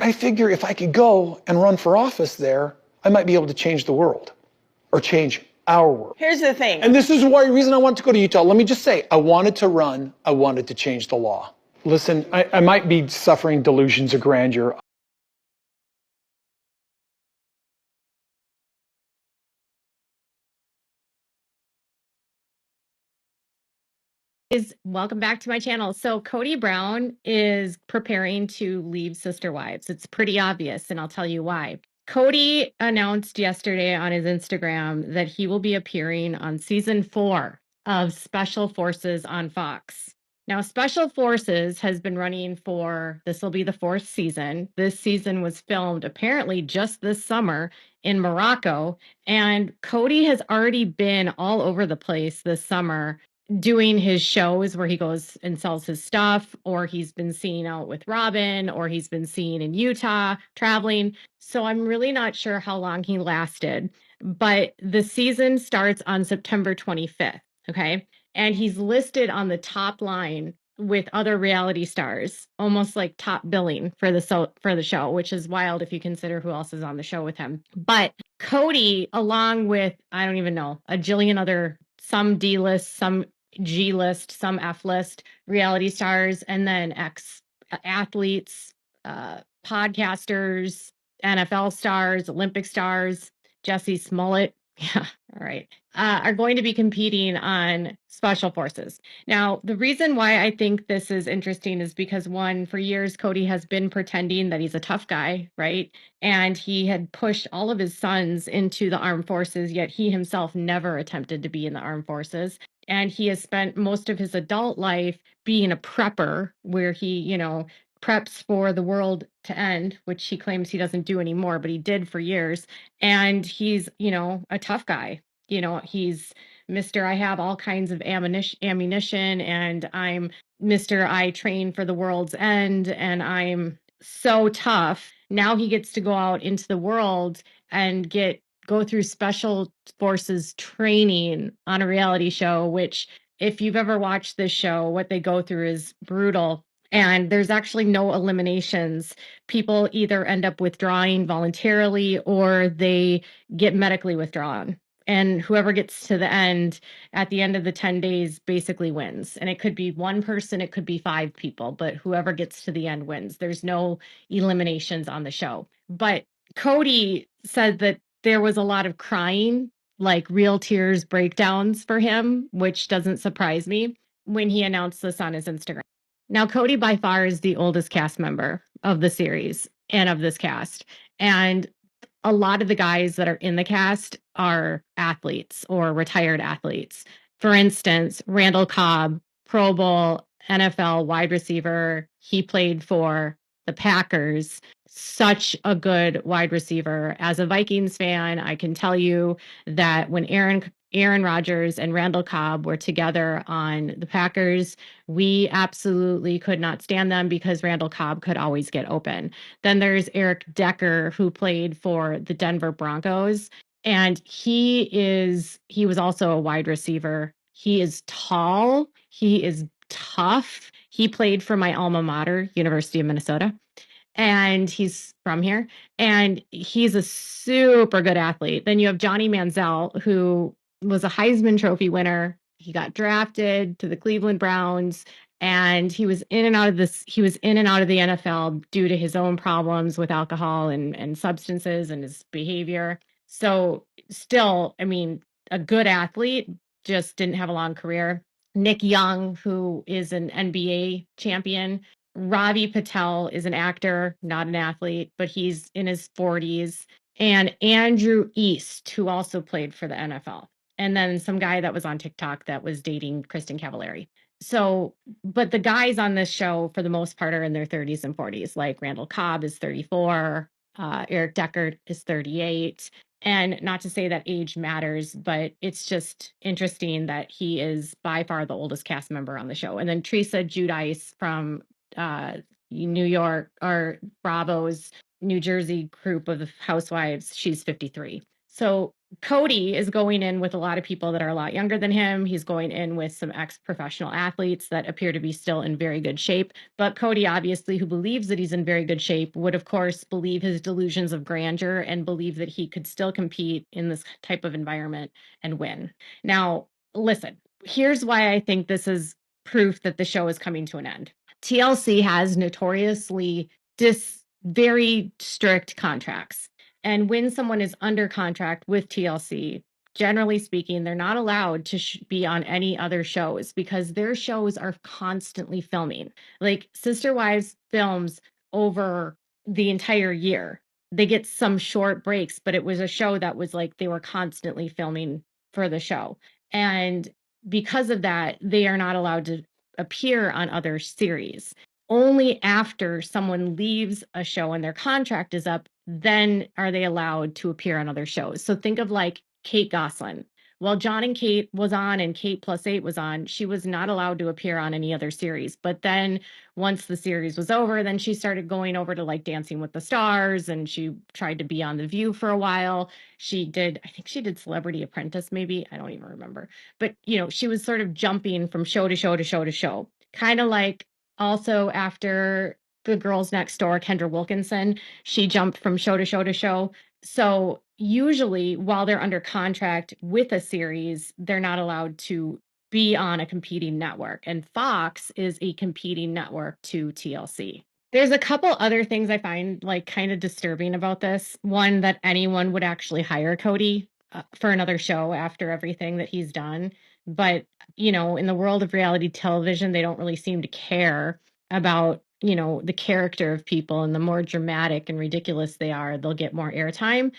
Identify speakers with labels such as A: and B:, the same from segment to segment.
A: But I figure if I could go and run for office there, I might be able to change the world or change our world.
B: Here's the thing.
A: And this is why the reason I wanted to go to Utah. Let me just say, I wanted to run. I wanted to change the law. Listen, I might be suffering delusions of grandeur.
C: Welcome back to my channel. So Kody Brown is preparing to leave Sister Wives. It's pretty obvious, and I'll tell you why. Kody announced yesterday on his Instagram that he will be appearing on season 4 of Special Forces on Fox. Now, Special Forces has been running this will be the 4th season. This season was filmed apparently just this summer in Morocco, and Kody has already been all over the place this summer doing his shows where he goes and sells his stuff, or he's been seen out with Robyn, or he's been seen in Utah traveling. So I'm really not sure how long he lasted, but the season starts on September 25th. Okay. And he's listed on the top line with other reality stars, almost like top billing for the show, which is wild if you consider who else is on the show with him. But Kody, along with, I don't even know, a jillion other, some D-list, some G-list, some F-list reality stars, and then ex-athletes, podcasters, NFL stars, Olympic stars, Jesse Smollett, yeah, all right, are going to be competing on Special Forces. Now, the reason why I think this is interesting is because, one, for years, Kody has been pretending that he's a tough guy, right? And he had pushed all of his sons into the armed forces, yet he himself never attempted to be in the armed forces. And he has spent most of his adult life being a prepper, where he, preps for the world to end, which he claims he doesn't do anymore, but he did for years. And he's, a tough guy. He's Mr. I have all kinds of ammunition, and I'm Mr. I train for the world's end, and I'm so tough. Now he gets to go out into the world and go through Special Forces training on a reality show, which, if you've ever watched this show, what they go through is brutal. And there's actually no eliminations. People either end up withdrawing voluntarily or they get medically withdrawn. And whoever gets to the end at the end of the 10 days basically wins. And it could be one person, it could be 5 people, but whoever gets to the end wins. There's no eliminations on the show. But Kody said that there was a lot of crying, like real tears, breakdowns for him, which doesn't surprise me, when he announced this on his Instagram. Now, Kody by far is the oldest cast member of the series and of this cast. And a lot of the guys that are in the cast are athletes or retired athletes. For instance, Randall Cobb, Pro Bowl, NFL wide receiver. He played for the Packers. Such a good wide receiver. As a Vikings fan, I can tell you that when Aaron Rodgers and Randall Cobb were together on the Packers, we absolutely could not stand them because Randall Cobb could always get open. Then there's Eric Decker, who played for the Denver Broncos, and he was also a wide receiver. He is tall. He is tough. He played for my alma mater, University of Minnesota, and he's from here, and he's a super good athlete. Then you have Johnny Manziel, who was a Heisman Trophy winner. He got drafted to the Cleveland Browns, and he was in and out of the NFL due to his own problems with alcohol and substances and his behavior. So still, I mean, a good athlete, just didn't have a long career. Nick Young, who is an NBA champion. Ravi Patel is an actor, not an athlete, but he's in his 40s. And Andrew East, who also played for the NFL. And then some guy that was on TikTok that was dating Kristen Cavallari. So, but the guys on this show, for the most part, are in their 30s and 40s. Like Randall Cobb is 34, Eric Decker is 38. And not to say that age matters, but it's just interesting that he is by far the oldest cast member on the show. And then Teresa Giudice from New York, or Bravo's New Jersey group of the Housewives, she's 53. So Kody is going in with a lot of people that are a lot younger than him. He's going in with some ex-professional athletes that appear to be still in very good shape. But Kody, obviously, who believes that he's in very good shape, would, of course, believe his delusions of grandeur and believe that he could still compete in this type of environment and win. Now, listen, here's why I think this is proof that the show is coming to an end. TLC has notoriously very strict contracts. And when someone is under contract with TLC, generally speaking, they're not allowed to be on any other shows because their shows are constantly filming. Like Sister Wives films over the entire year. They get some short breaks, but it was a show that was like they were constantly filming for the show. And because of that, they are not allowed to appear on other series. Only after someone leaves a show and their contract is up, then are they allowed to appear on other shows. So think of like Kate Gosselin. While John and Kate was on and Kate Plus 8 was on, she was not allowed to appear on any other series. But then once the series was over, then she started going over to like Dancing with the Stars, and she tried to be on The View for a while. I think she did Celebrity Apprentice, maybe. I don't even remember. But, she was sort of jumping from show to show to show to show. Kind of like also after the Girls Next Door, Kendra Wilkinson, she jumped from show to show to show. So usually while they're under contract with a series, they're not allowed to be on a competing network. And Fox is a competing network to TLC. There's a couple other things I find like kind of disturbing about this. One, that anyone would actually hire Kody for another show after everything that he's done. But, in the world of reality television, they don't really seem to care about, the character of people, and the more dramatic and ridiculous they are, they'll get more airtime.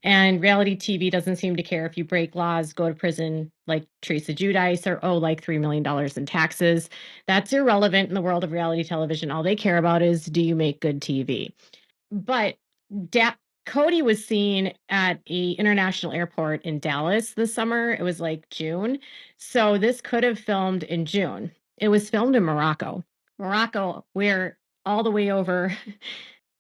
C: And reality TV doesn't seem to care if you break laws, go to prison like Teresa Giudice, or owe like $3 million in taxes. That's irrelevant in the world of reality television. All they care about is, do you make good TV? But Kody was seen at a international airport in Dallas this summer. It was like June. So this could have filmed in June. It was filmed in Morocco. Morocco, where all the way over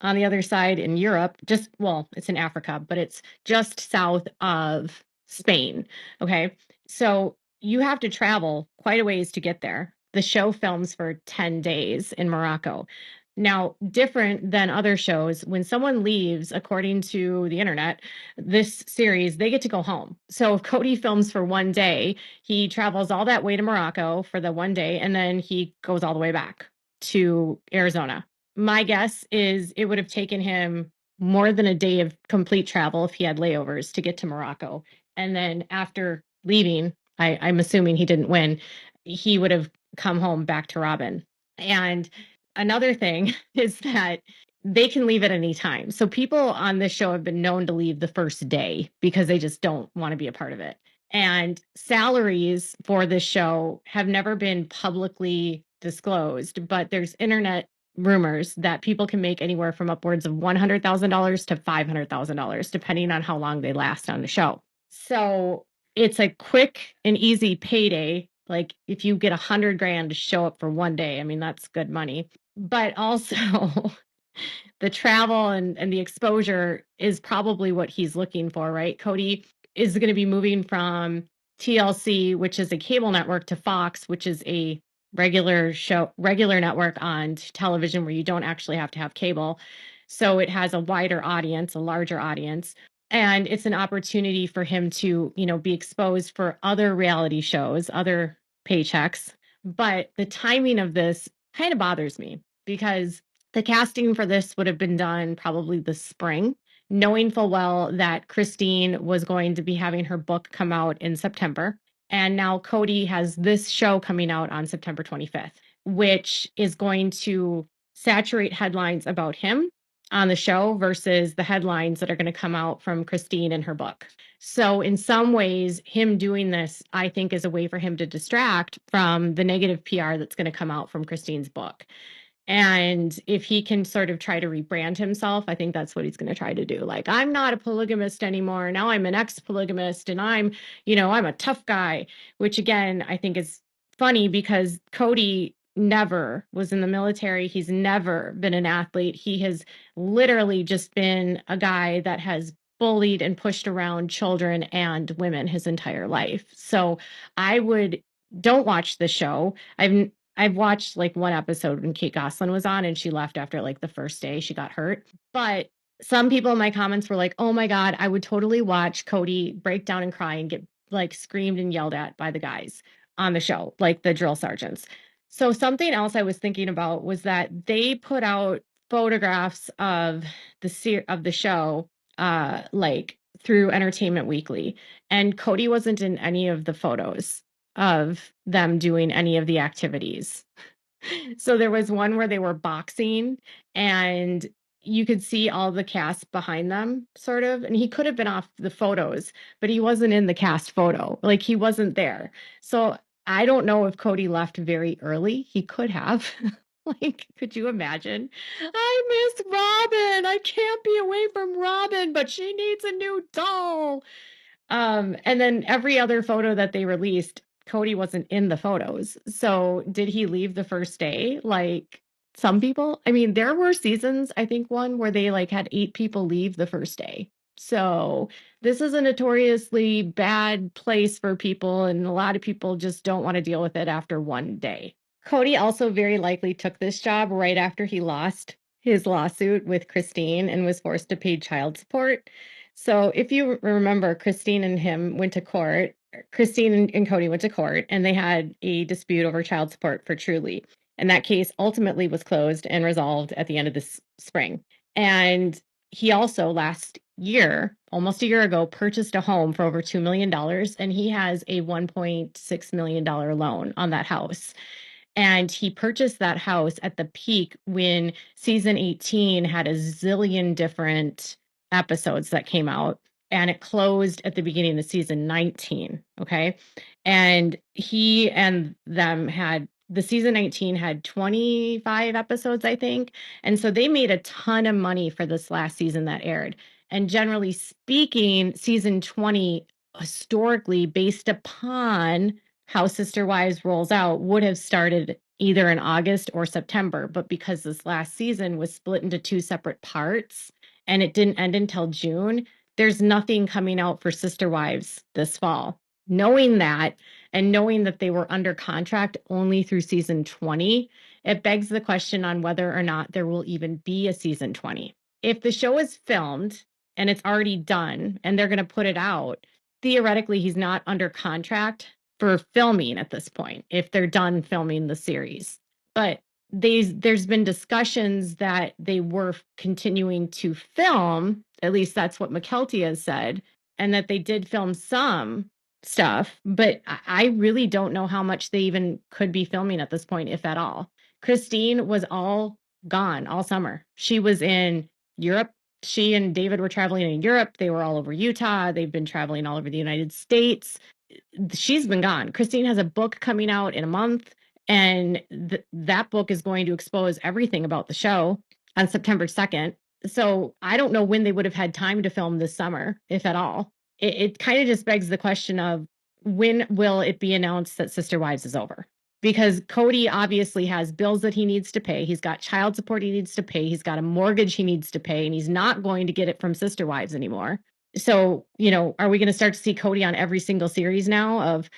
C: on the other side in Europe, it's in Africa, but it's just south of Spain. Okay. So you have to travel quite a ways to get there. The show films for 10 days in Morocco. Now, different than other shows, when someone leaves, according to the internet, this series, they get to go home. So if Kody films for one day, he travels all that way to Morocco for the one day, and then he goes all the way back to Arizona. My guess is it would have taken him more than a day of complete travel if he had layovers to get to Morocco. And then after leaving, I'm assuming he didn't win, he would have come home back to Robyn. And another thing is that they can leave at any time. So people on this show have been known to leave the first day because they just don't want to be a part of it. And salaries for this show have never been publicly disclosed, but there's internet rumors that people can make anywhere from upwards of $100,000 to $500,000, depending on how long they last on the show. So it's a quick and easy payday. Like if you get $100,000 to show up for one day, I mean, that's good money. But also the travel and the exposure is probably what he's looking for, right? Kody is going to be moving from TLC, which is a cable network, to Fox, which is a regular network on television where you don't actually have to have cable. So it has a wider audience, a larger audience. And it's an opportunity for him to, be exposed for other reality shows, other paychecks. But the timing of this kind of bothers me because the casting for this would have been done probably this spring, knowing full well that Christine was going to be having her book come out in September. And now Kody has this show coming out on September 25th, which is going to saturate headlines about him on the show versus the headlines that are going to come out from Christine in her book. So in some ways, him doing this, I think, is a way for him to distract from the negative PR that's going to come out from Christine's book. And if he can sort of try to rebrand himself, I think that's what he's going to try to do. Like, I'm not a polygamist anymore. Now I'm an ex-polygamist, and I'm a tough guy, which again, I think is funny because Kody never was in the military. He's never been an athlete. He has literally just been a guy that has bullied and pushed around children and women his entire life. So don't watch the show. I've watched like one episode when Kate Gosselin was on and she left after like the first day she got hurt. But some people in my comments were like, oh my God, I would totally watch Kody break down and cry and get like screamed and yelled at by the guys on the show, like the drill sergeants. So something else I was thinking about was that they put out photographs of the show like through Entertainment Weekly, and Kody wasn't in any of the photos of them doing any of the activities. So there was one where they were boxing and you could see all the cast behind them, sort of. And he could have been off the photos, but he wasn't in the cast photo. Like he wasn't there. So I don't know if Kody left very early. He could have. Like, could you imagine? I miss Robyn. I can't be away from Robyn, but she needs a new doll. And then every other photo that they released, Kody wasn't in the photos. So did he leave the first day? Like some people? I mean, there were seasons, I think one where they like had 8 people leave the first day. So this is a notoriously bad place for people, and a lot of people just don't want to deal with it after one day. Kody also very likely took this job right after he lost his lawsuit with Christine and was forced to pay child support. So if you remember, Christine and him went to court. Christine and Kody went to court, and they had a dispute over child support for Truly. And that case ultimately was closed and resolved at the end of this spring. And he also last year, almost a year ago, purchased a home for over $2 million, and he has a $1.6 million loan on that house. And he purchased that house at the peak when season 18 had a zillion different episodes that came out, and it closed at the beginning of season 19. Okay. And he and them had the season 19 had 25 episodes, I think. And so they made a ton of money for this last season that aired. And generally speaking, season 20, historically, based upon how Sister Wives rolls out, would have started either in August or September. But because this last season was split into 2 separate parts and it didn't end until June, there's nothing coming out for Sister Wives this fall. Knowing that, and knowing that they were under contract only through season 20, it begs the question on whether or not there will even be a season 20. If the show is filmed and it's already done and they're going to put it out, theoretically, he's not under contract for filming at this point if they're done filming the series. But there's been discussions that they were continuing to film, at least that's what McKelty has said, and that they did film some stuff, but I really don't know how much they even could be filming at this point, if at all. Christine was all gone all summer. She was in Europe. She and David were traveling in Europe. They were all over Utah. They've been traveling all over the United States. She's been gone. Christine has a book coming out in a month, and that book is going to expose everything about the show on September 2nd. So I don't know when they would have had time to film this summer, if at all. It kind of just begs the question of when will it be announced that Sister Wives is over? Because Kody obviously has bills that he needs to pay. He's got child support he needs to pay. He's got a mortgage he needs to pay, and he's not going to get it from Sister Wives anymore. So, are we going to start to see Kody on every single series now of,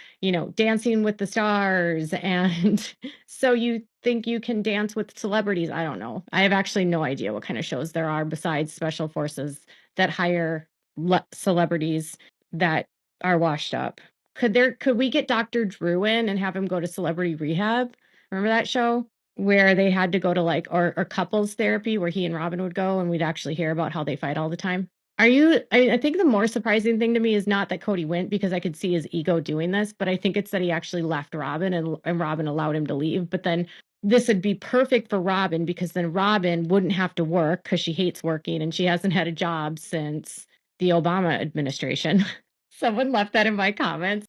C: Dancing with the Stars? And so you think you can dance with celebrities? I don't know. I have actually no idea what kind of shows there are besides Special Forces that hire celebrities that are washed up. Could we get Dr. Drew in and have him go to celebrity rehab? Remember that show where they had to go to or couples therapy where he and Robyn would go, and we'd actually hear about how they fight all the time? I think the more surprising thing to me is not that Kody went, because I could see his ego doing this, but I think it's that he actually left Robyn and Robyn allowed him to leave. But then this would be perfect for Robyn, because then Robyn wouldn't have to work because she hates working and she hasn't had a job since the Obama administration. Someone left that in my comments.